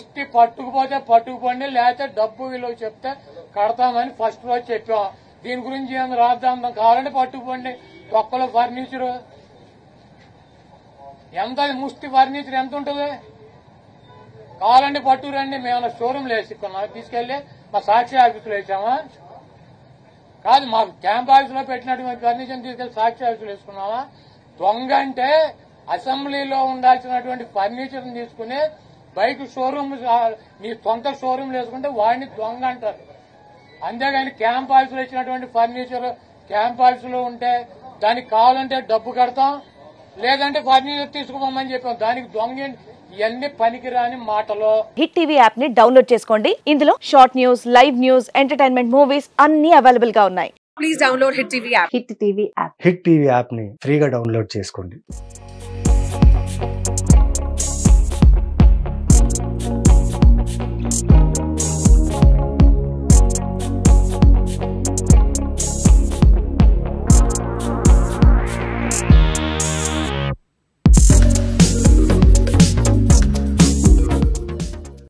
ముష్టి పట్టుకుపోతే పట్టుకుపోండి, లేకపోతే డబ్బు విలువ చెప్తే కడతామని ఫస్ట్ రోజు చెప్పాం. దీని గురించి ఏమైనా రాద్దాం, కావాలంటే పట్టుకుపోండి. ఒక్కలో ఫర్నిచర్ ఎంత, ముష్టి ఫర్నిచర్ ఎంత ఉంటుంది? కావాలంటే పట్టుకురండి. మేము షోరూమ్లు వేసుకున్నాం, తీసుకెళ్లి మా సాక్షి ఆఫీసులో వేసామా? కాదు, మాకు క్యాంప్ ఆఫీసులో పెట్టినటువంటి ఫర్నిచర్ తీసుకెళ్లి సాక్షి ఆఫీసులో వేసుకున్నావా? దొంగ అంటే అసెంబ్లీలో ఉండాల్సినటువంటి ఫర్నిచర్ తీసుకుని బైక్ షోరూమ్, మీ సొంత షోరూమ్లు వేసుకుంటే వాడిని దొంగ అంటారు. అంతేగాని క్యాంప్ ఆఫీసులో ఇచ్చినటువంటి ఫర్నిచర్ క్యాంప్ ఆఫీసులో ఉంటే దానికి కావాలంటే డబ్బు కడతాం, లేదంటే ఫర్నిచర్ తీసుకుపోమని చెప్పాం. దానికి దొంగ ఇవన్నీ పనికిరాని మాటలు. హిట్ టీవీ యాప్ ని డౌన్లోడ్ చేసుకోండి. ఇందులో short news, live news, entertainment movies అన్ని అవైలబుల్ గా ఉన్నాయి. Please download hit TV app. Hit TV app ని ఫ్రీగా డౌన్లోడ్ చేసుకోండి.